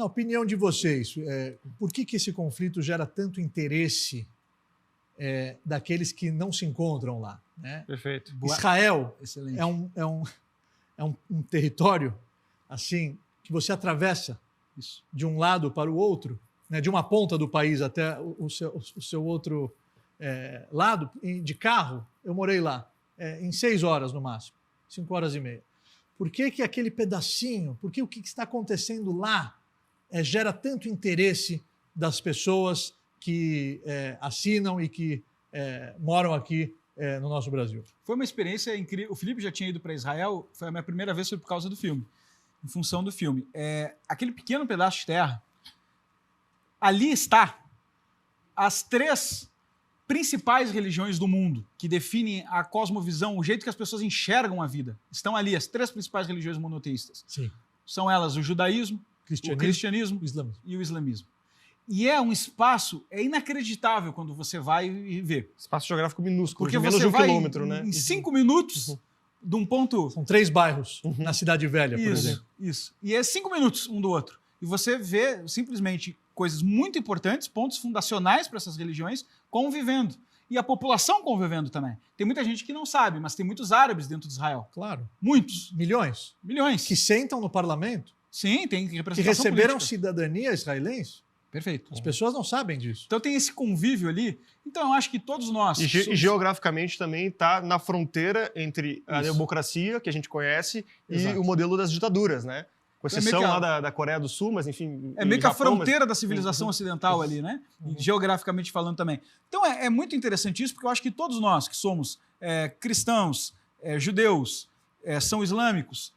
Na opinião de vocês, por que esse conflito gera tanto interesse daqueles que não se encontram lá? Né? Perfeito. Israel Excelente. é um território assim que você atravessa Isso. de um lado para o outro, né, de uma ponta do país até o seu outro lado, de carro. Eu morei lá em 6 horas no máximo, 5 horas e meia. Por que aquele pedacinho, o que está acontecendo lá gera tanto interesse das pessoas que assinam e que moram aqui no nosso Brasil? Foi uma experiência incrível. O Felipe já tinha ido para Israel, foi a minha primeira vez, foi por causa do filme, em função do filme. Aquele pequeno pedaço de terra, ali está as 3 principais religiões do mundo, que definem a cosmovisão, o jeito que as pessoas enxergam a vida. Estão ali, as 3 principais religiões monoteístas. Sim. São elas o judaísmo, o cristianismo e o islamismo. E é um espaço, inacreditável quando você vai e vê. Espaço geográfico minúsculo, porque de menos você de 1 vai quilômetro, né? Em 5 minutos de um ponto... São 3 bairros na Cidade Velha, por exemplo. Isso. E é 5 minutos um do outro. E você vê simplesmente coisas muito importantes, pontos fundacionais para essas religiões convivendo. E a população convivendo também. Tem muita gente que não sabe, mas tem muitos árabes dentro de Israel. Claro. Muitos. Milhões. Milhões. Que sentam no parlamento. Sim, tem representação que receberam política. Cidadania israelense. Perfeito. As pessoas não sabem disso. Então tem esse convívio ali. Então eu acho que todos nós... E geograficamente também está na fronteira entre a democracia, que a gente conhece, Exato. e o modelo das ditaduras, né? Com exceção lá da Coreia do Sul, mas enfim... É meio que a Japão, fronteira da civilização ocidental ali, né? E geograficamente falando também. Então é muito interessante isso, porque eu acho que todos nós que somos cristãos, judeus, são islâmicos,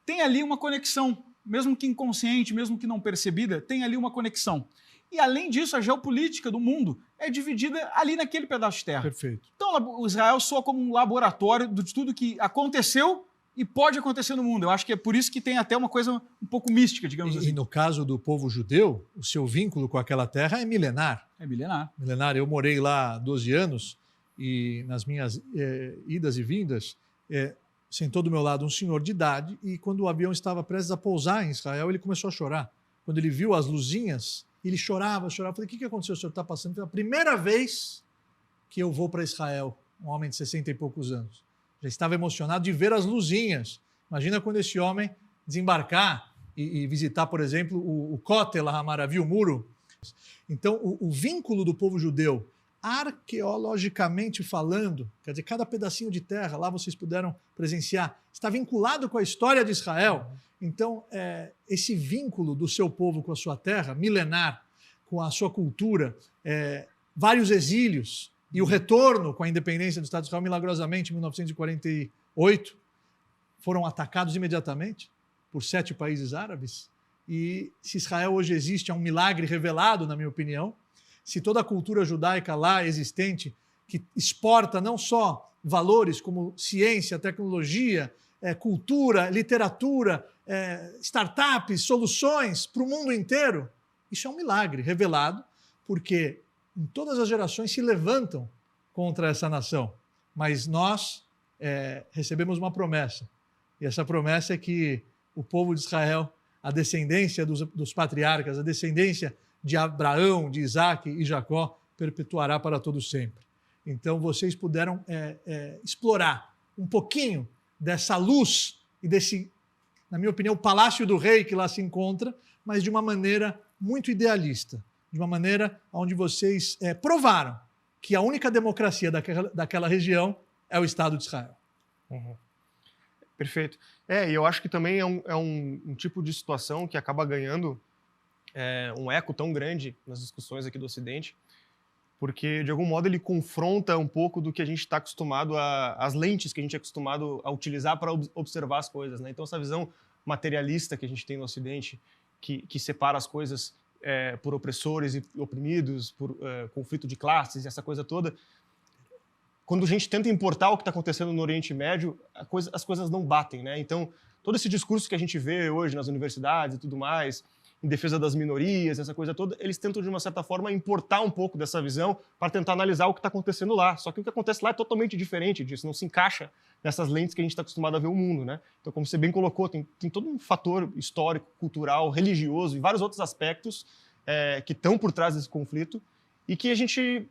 tem ali uma conexão, mesmo que inconsciente, mesmo que não percebida, tem ali uma conexão. E, além disso, a geopolítica do mundo é dividida ali naquele pedaço de terra. Perfeito. Então, o Israel soa como um laboratório de tudo que aconteceu e pode acontecer no mundo. Eu acho que é por isso que tem até uma coisa um pouco mística, digamos assim. E no caso do povo judeu, o seu vínculo com aquela terra é milenar. É milenar. Milenar. Eu morei lá 12 anos e nas minhas idas e vindas, sentou do meu lado um senhor de idade e quando o avião estava prestes a pousar em Israel, ele começou a chorar. Quando ele viu as luzinhas, ele chorava. Eu falei, o que aconteceu? O senhor está passando? Foi a primeira vez que eu vou para Israel, um homem de 60 e poucos anos. Já estava emocionado de ver as luzinhas. Imagina quando esse homem desembarcar e visitar, por exemplo, o Kotel HaMaravi, o muro. Então, o vínculo do povo judeu, arqueologicamente falando, quer dizer, cada pedacinho de terra, lá vocês puderam presenciar, está vinculado com a história de Israel. Então, esse vínculo do seu povo com a sua terra, milenar, com a sua cultura, vários exílios, e o retorno com a independência do Estado de Israel, milagrosamente, em 1948, foram atacados imediatamente por 7 países árabes. E se Israel hoje existe, é um milagre revelado, na minha opinião. Se toda a cultura judaica lá existente, que exporta não só valores como ciência, tecnologia, cultura, literatura, startups, soluções para o mundo inteiro, isso é um milagre revelado, porque em todas as gerações se levantam contra essa nação. Mas nós recebemos uma promessa. E essa promessa é que o povo de Israel, a descendência dos patriarcas, a descendência de Abraão, de Isaac e Jacó, perpetuará para todo sempre. Então vocês puderam explorar um pouquinho dessa luz e desse, na minha opinião, palácio do rei que lá se encontra, mas de uma maneira muito idealista. De uma maneira onde vocês provaram que a única democracia daquela região é o Estado de Israel. Uhum. Perfeito. E eu acho que também é um tipo de situação que acaba ganhando um eco tão grande nas discussões aqui do Ocidente, porque, de algum modo, ele confronta um pouco do que a gente está acostumado as lentes que a gente é acostumado a utilizar para observar as coisas, né? Então, essa visão materialista que a gente tem no Ocidente, que separa as coisas por opressores e oprimidos, por conflito de classes, essa coisa toda. Quando a gente tenta importar o que está acontecendo no Oriente Médio, as coisas não batem, né? Então, todo esse discurso que a gente vê hoje nas universidades e tudo mais, em defesa das minorias, essa coisa toda, eles tentam, de uma certa forma, importar um pouco dessa visão para tentar analisar o que está acontecendo lá. Só que o que acontece lá é totalmente diferente disso, não se encaixa nessas lentes que a gente está acostumado a ver o mundo, né? Então, como você bem colocou, tem todo um fator histórico, cultural, religioso e vários outros aspectos que estão por trás desse conflito e que a gente,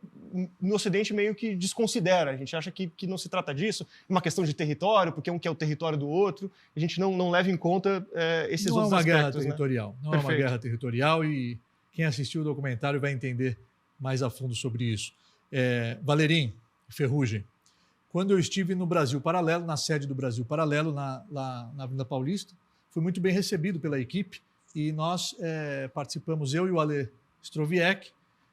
no Ocidente, meio que desconsidera. A gente acha que não se trata disso, é uma questão de território, porque um quer o território do outro, a gente não leva em conta esses outros aspectos. Não é uma guerra territorial, né? Não é uma guerra territorial e quem assistiu o documentário vai entender mais a fundo sobre isso. Valerim, Ferrugem, quando eu estive no Brasil Paralelo, na sede do Brasil Paralelo, lá na Avenida Paulista, fui muito bem recebido pela equipe e nós participamos, eu e o Alê Stroviek.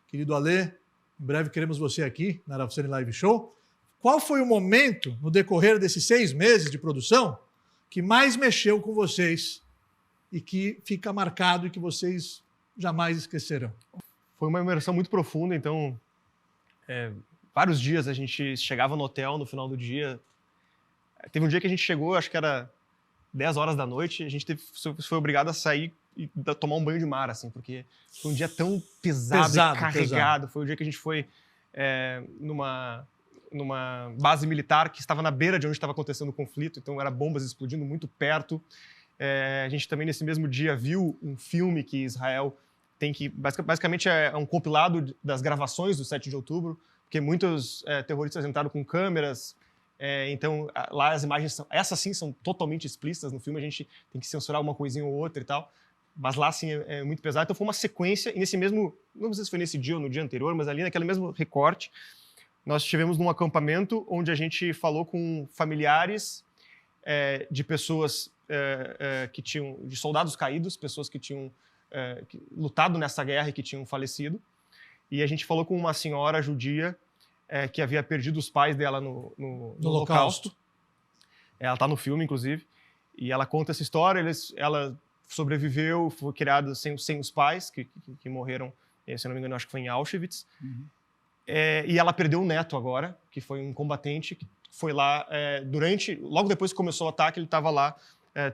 Querido Alê, em breve queremos você aqui na Arafcine Live Show. Qual foi o momento, no decorrer desses 6 meses de produção, que mais mexeu com vocês e que fica marcado e que vocês jamais esquecerão? Foi uma imersão muito profunda, então vários dias a gente chegava no hotel no final do dia. Teve um dia que a gente chegou, acho que era 10 horas da noite, a gente foi obrigado a sair e tomar um banho de mar, assim, porque foi um dia tão pesado e carregado. Pesado. Foi o dia que a gente foi numa base militar que estava na beira de onde estava acontecendo o conflito, então era bombas explodindo muito perto. A gente também, nesse mesmo dia, viu um filme que Israel tem que... Basicamente é um compilado das gravações do 7 de outubro, porque muitos terroristas entraram com câmeras, então lá as imagens, essas sim, são totalmente explícitas no filme, a gente tem que censurar uma coisinha ou outra e tal. Mas lá, sim, é muito pesado. Então, foi uma sequência, e nesse mesmo... Não sei se foi nesse dia ou no dia anterior, mas ali naquele mesmo recorte, nós estivemos num acampamento onde a gente falou com familiares de pessoas que tinham... de soldados caídos, pessoas que tinham lutado nessa guerra e que tinham falecido. E a gente falou com uma senhora judia que havia perdido os pais dela no Holocausto. Ela está no filme, inclusive. E ela conta essa história, ela sobreviveu, foi criada sem os pais, que morreram, se não me engano, acho que foi em Auschwitz. Uhum. E ela perdeu um neto agora, que foi um combatente, que foi lá logo depois que começou o ataque, ele estava lá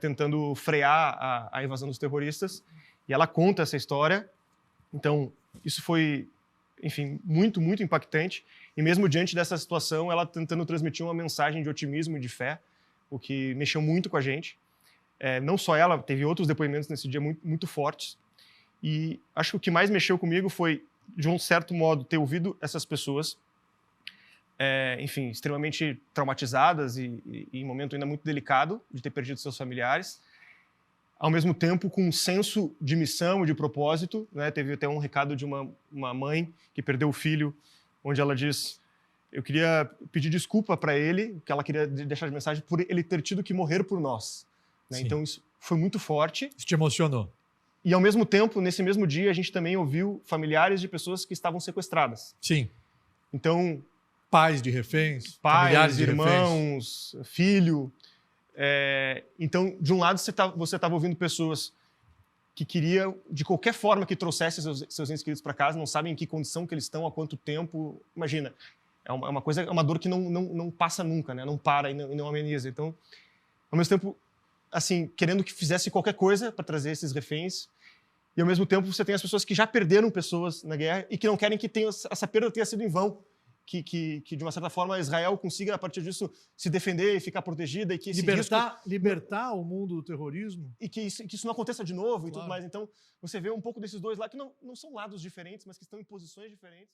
tentando frear a invasão dos terroristas. E ela conta essa história. Então, isso foi, enfim, muito, muito impactante. E mesmo diante dessa situação, ela tentando transmitir uma mensagem de otimismo e de fé, o que mexeu muito com a gente. Não só ela, teve outros depoimentos nesse dia muito, muito fortes. E acho que o que mais mexeu comigo foi, de um certo modo, ter ouvido essas pessoas, enfim, extremamente traumatizadas e em um momento ainda muito delicado de ter perdido seus familiares. Ao mesmo tempo, com um senso de missão e de propósito, né? Teve até um recado de uma mãe que perdeu o filho, onde ela diz: eu queria pedir desculpa para ele, que ela queria deixar de mensagem, por ele ter tido que morrer por nós. Né? Então, isso foi muito forte. Isso te emocionou? E, ao mesmo tempo, nesse mesmo dia, a gente também ouviu familiares de pessoas que estavam sequestradas. Sim. Então... Pais de reféns, familiares de irmãos, reféns. Filho. Então, de um lado, você estava ouvindo pessoas que queriam, de qualquer forma que trouxesse seus entes queridos para casa, não sabem em que condição que eles estão, há quanto tempo. Imagina, é uma dor que não passa nunca, né? Não para e não ameniza. Então, ao mesmo tempo, assim, querendo que fizesse qualquer coisa para trazer esses reféns, e ao mesmo tempo você tem as pessoas que já perderam pessoas na guerra e que não querem que essa perda tenha sido em vão, que de uma certa forma Israel consiga a partir disso se defender e ficar protegida e que esse libertar o mundo do terrorismo e que isso não aconteça de novo. Claro. E tudo mais. Então você vê um pouco desses dois lá que não são lados diferentes, mas que estão em posições diferentes.